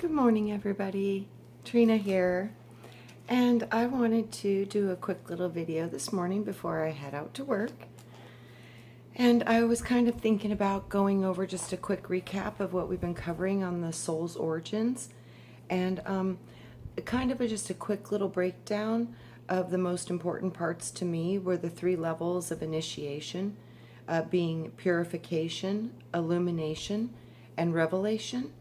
Good morning, everybody. Trina here, and I wanted to do a quick little video this morning before I head out to work. And I was kind of thinking about going over just a quick recap of what we've been covering on the soul's origins, and just a quick little breakdown of the most important parts to me were the 3 levels of initiation, being purification, illumination, and revelation.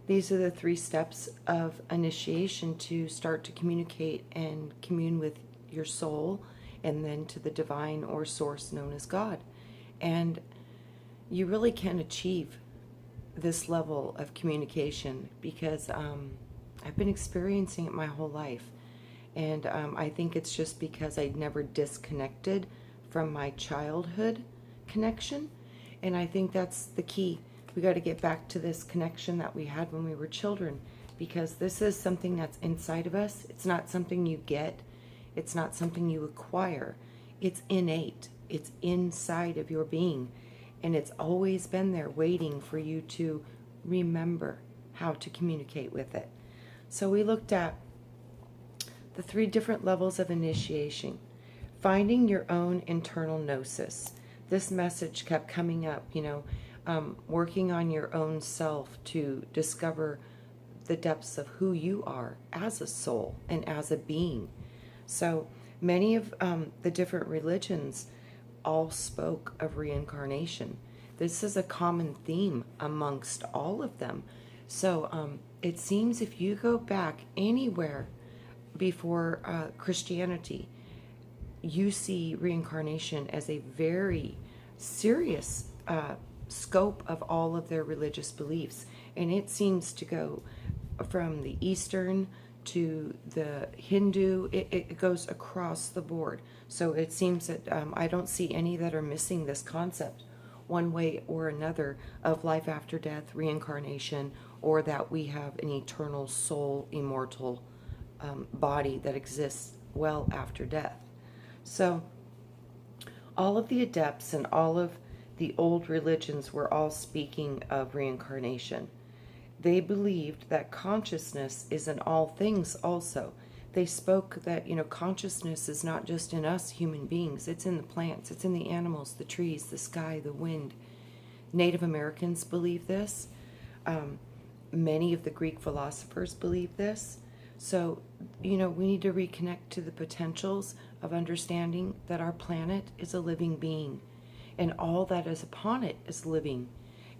These are the 3 steps of initiation to start to communicate and commune with your soul, and then to the divine or source known as God. And you really can achieve this level of communication because I've been experiencing it my whole life. And I think it's just because I never disconnected from my childhood connection. And I think that's the key. We got to get back to this connection that we had when we were children, because this is something that's inside of us. It's not something you get. It's not something you acquire. It's innate. It's inside of your being. And it's always been there waiting for you to remember how to communicate with it. So we looked at the 3 different levels of initiation. Finding your own internal gnosis. This message kept coming up, working on your own self to discover the depths of who you are as a soul and as a being. So many of the different religions all spoke of reincarnation. This is a common theme amongst all of them. So it seems if you go back anywhere before Christianity, you see reincarnation as a very serious scope of all of their religious beliefs. And it seems to go from the Eastern to the Hindu. It goes across the board. So it seems that I don't see any that are missing this concept one way or another of life after death, reincarnation, or that we have an eternal soul, immortal body that exists well after death. So all of the adepts and all of the old religions were all speaking of reincarnation. They believed that consciousness is in all things also. They spoke that, consciousness is not just in us human beings. It's in the plants, it's in the animals, the trees, the sky, the wind. Native Americans believe this. Many of the Greek philosophers believe this. So, we need to reconnect to the potentials of understanding that our planet is a living being. And all that is upon it is living,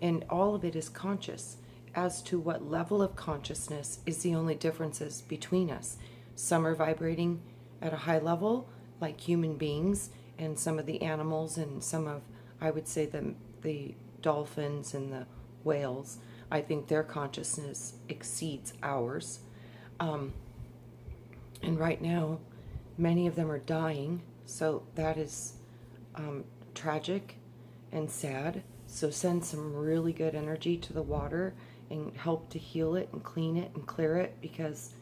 and all of it is conscious. As to what level of consciousness is the only differences between us. Some are vibrating at a high level, like human beings, and some of the animals, and some of, I would say, the dolphins and the whales. I think their consciousness exceeds ours. And right now, many of them are dying, so that is tragic and sad. So send some really good energy to the water and help to heal it and clean it and clear it, because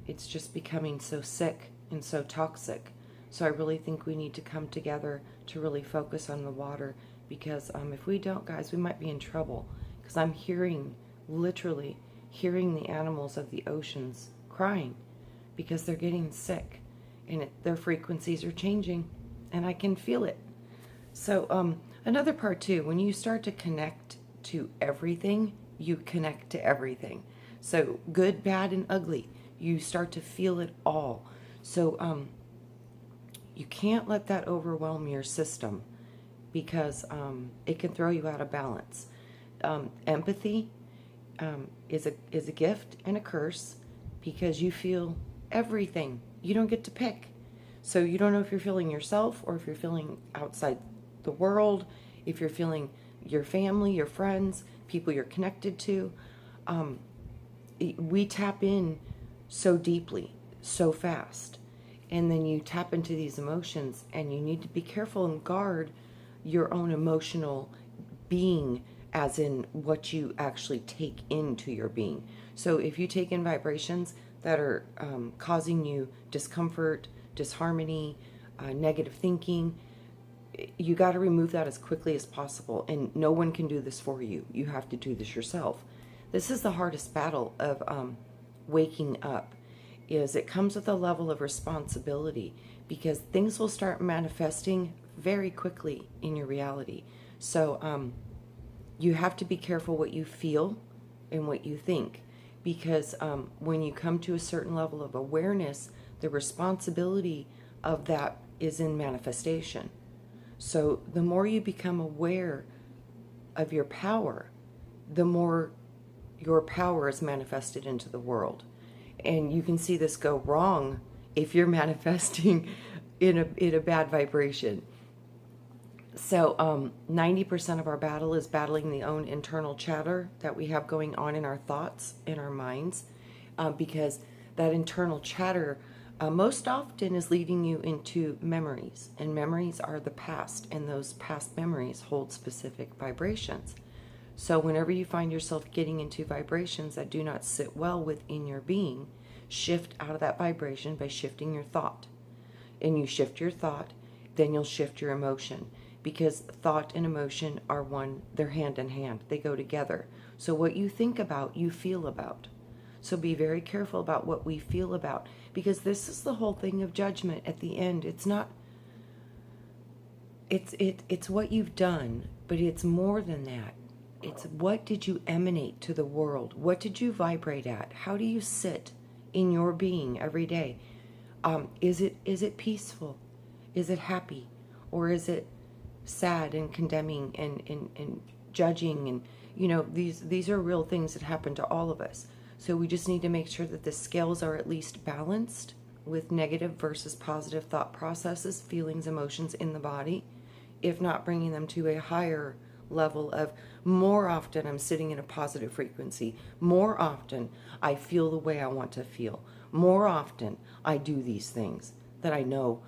it's just becoming so sick and so toxic. So I really think we need to come together to really focus on the water, because if we don't, guys, we might be in trouble, because I'm literally hearing the animals of the oceans crying because they're getting sick, and their frequencies are changing, and I can feel it. So another part too, when you start to connect to everything, you connect to everything. So good, bad, and ugly, you start to feel it all. So you can't let that overwhelm your system, because it can throw you out of balance. Empathy is a gift and a curse, because you feel everything. You don't get to pick. So you don't know if you're feeling yourself or if you're feeling outside the world, if you're feeling your family, your friends, people you're connected to. We tap in so deeply, so fast. And then you tap into these emotions, and you need to be careful and guard your own emotional being, as in what you actually take into your being. So if you take in vibrations that are causing you discomfort, disharmony, negative thinking, you got to remove that as quickly as possible. And no one can do this for you. You have to do this yourself. This is the hardest battle of waking up. Is it comes with a level of responsibility, because things will start manifesting very quickly in your reality. So you have to be careful what you feel and what you think, because when you come to a certain level of awareness, the responsibility of that is in manifestation. So the more you become aware of your power, the more your power is manifested into the world. And you can see this go wrong if you're manifesting in a bad vibration. So 90% of our battle is battling the own internal chatter that we have going on in our thoughts, in our minds, because that internal chatter most often is leading you into memories. And memories are the past, and those past memories hold specific vibrations. So whenever you find yourself getting into vibrations that do not sit well within your being, shift out of that vibration by shifting your thought. And you shift your thought, then you'll shift your emotion. Because thought and emotion are one, they're hand in hand. They go together. So what you think about, you feel about. So be very careful about what we feel about. Because this is the whole thing of judgment at the end. It's not, it's what you've done, but it's more than that. It's what did you emanate to the world? What did you vibrate at? How do you sit in your being every day? Is it peaceful? Is it happy? Or is it sad and condemning and judging? And you know, these are real things that happen to all of us. So we just need to make sure that the scales are at least balanced with negative versus positive thought processes, feelings, emotions in the body, if not bringing them to a higher level of more often I'm sitting in a positive frequency. More often I feel the way I want to feel. More often I do these things that I know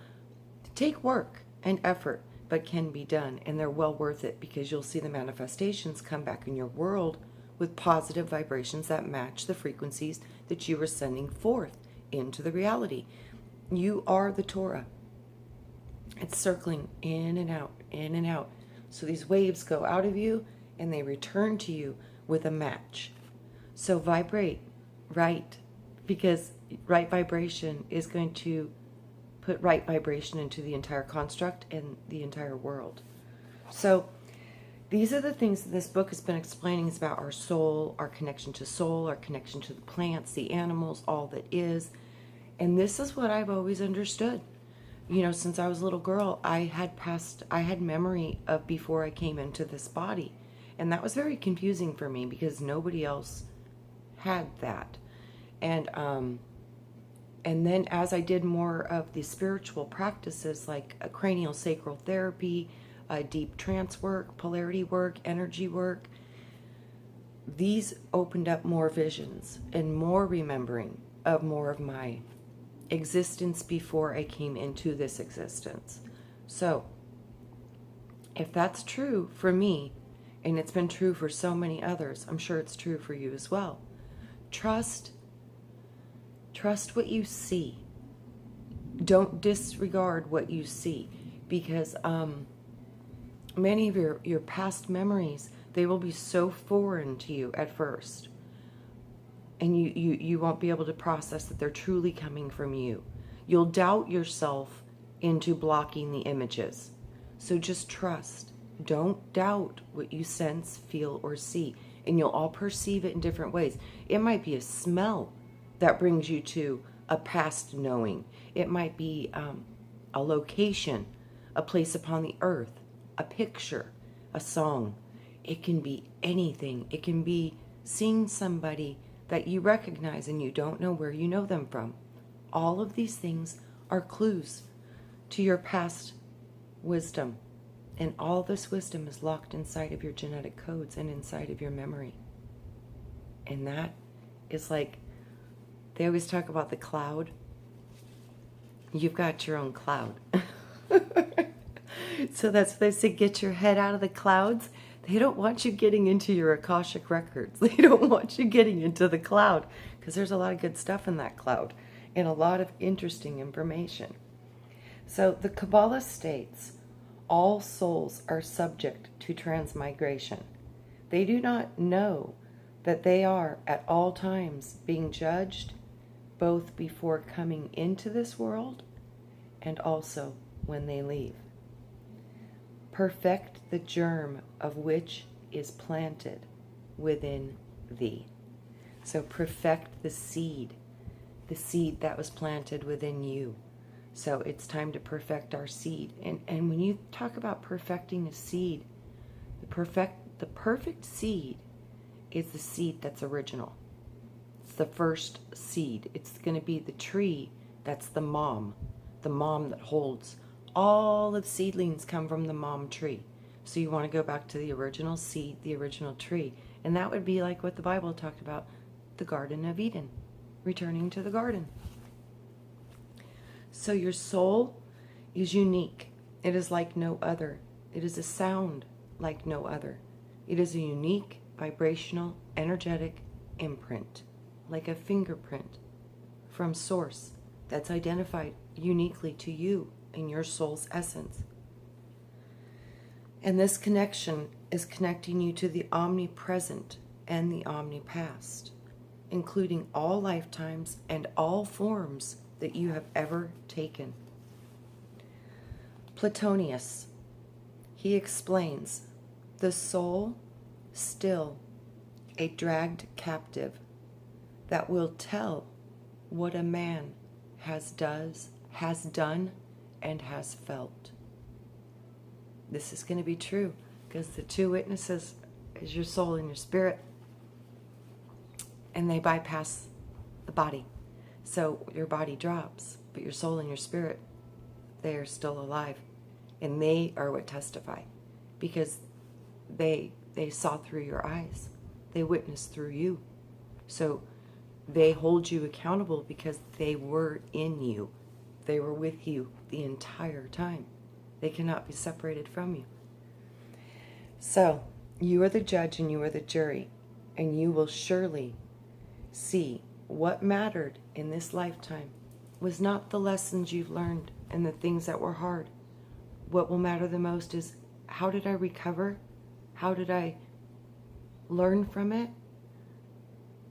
take work and effort, but can be done, and they're well worth it, because you'll see the manifestations come back in your world with positive vibrations that match the frequencies that you are sending forth into the reality. You are the Torah. It's circling in and out, in and out. So these waves go out of you and they return to you with a match. So vibrate right, because right vibration is going to put right vibration into the entire construct and the entire world. So these are the things that this book has been explaining. It's about our soul, our connection to soul, our connection to the plants, the animals, all that is. And this is what I've always understood. You know, since I was a little girl, I had memory of before I came into this body. And that was very confusing for me, because nobody else had that. And then as I did more of the spiritual practices, like a cranial sacral therapy, deep trance work, polarity work, energy work, these opened up more visions and more remembering of more of my existence before I came into this existence. So if that's true for me, and it's been true for so many others, I'm sure it's true for you as well. Trust what you see. Don't disregard what you see, because many of your past memories, they will be so foreign to you at first, and you won't be able to process that they're truly coming from you. You'll doubt yourself into blocking the images. So just trust. Don't doubt what you sense, feel, or see, and you'll all perceive it in different ways. It might be a smell that brings you to a past knowing. It might be a location, a place upon the earth, a picture, a song. It can be anything. It can be seeing somebody that you recognize and you don't know where you know them from. All of these things are clues to your past wisdom. And all this wisdom is locked inside of your genetic codes and inside of your memory. And that is like, they always talk about the cloud. You've got your own cloud. So that's why they say, get your head out of the clouds. They don't want you getting into your Akashic records. They don't want you getting into the cloud, because there's a lot of good stuff in that cloud and a lot of interesting information. So the Kabbalah states, all souls are subject to transmigration. They do not know that they are at all times being judged, both before coming into this world and also when they leave. Perfect the germ of which is planted within thee. So perfect the seed that was planted within you. So it's time to perfect our seed. And when you talk about perfecting a seed, the perfect seed is the seed that's original. It's the first seed. It's going to be the tree that's the mom that holds. All of the seedlings come from the mom tree. So you want to go back to the original seed, the original tree. And that would be like what the Bible talked about, the Garden of Eden, returning to the garden. So your soul is unique. It is like no other. It is a sound like no other. It is a unique, vibrational, energetic imprint, like a fingerprint from source that's identified uniquely to you in your soul's essence. And this connection is connecting you to the omnipresent and the omnipast, including all lifetimes and all forms that you have ever taken. Platonius, he explains, the soul still a dragged captive that will tell what a man has done and has felt. This is going to be true because the two witnesses is your soul and your spirit, and they bypass the body. So your body drops, but your soul and your spirit, they are still alive, and they are what testify because they saw through your eyes. They witnessed through you. So they hold you accountable because they were in you. They were with you the entire time. They cannot be separated from you. So you are the judge and you are the jury, and you will surely see what mattered in this lifetime was not the lessons you've learned and the things that were hard. What will matter the most is, how did I recover? How did I learn from it?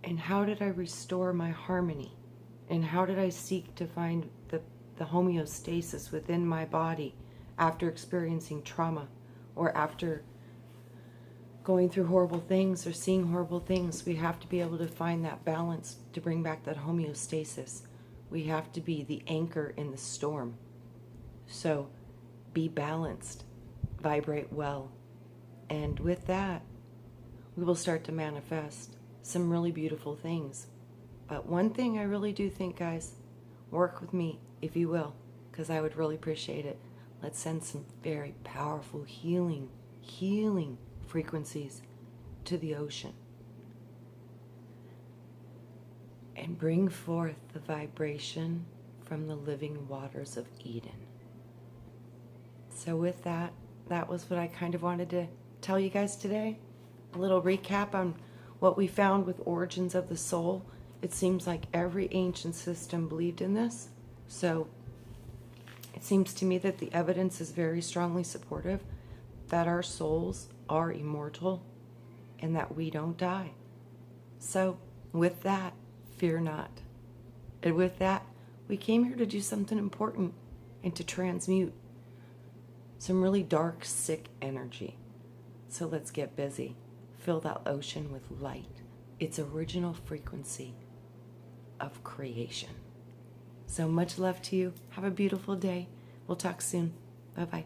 And how did I restore my harmony? And how did I seek to find the homeostasis within my body after experiencing trauma or after going through horrible things or seeing horrible things? We have to be able to find that balance to bring back that homeostasis. We have to be the anchor in the storm. So be balanced, vibrate well, and with that, we will start to manifest some really beautiful things. But one thing I really do think, guys, work with me if you will, because I would really appreciate it. Let's send some very powerful healing frequencies to the ocean and bring forth the vibration from the living waters of Eden. So with that, that was what I kind of wanted to tell you guys today. A little recap on what we found with origins of the soul. It seems like every ancient system believed in this. So it seems to me that the evidence is very strongly supportive that our souls are immortal and that we don't die. So with that, fear not. And with that, we came here to do something important and to transmute some really dark, sick energy. So let's get busy. Fill that ocean with light, its original frequency of creation. So much love to you. Have a beautiful day. We'll talk soon. Bye-bye.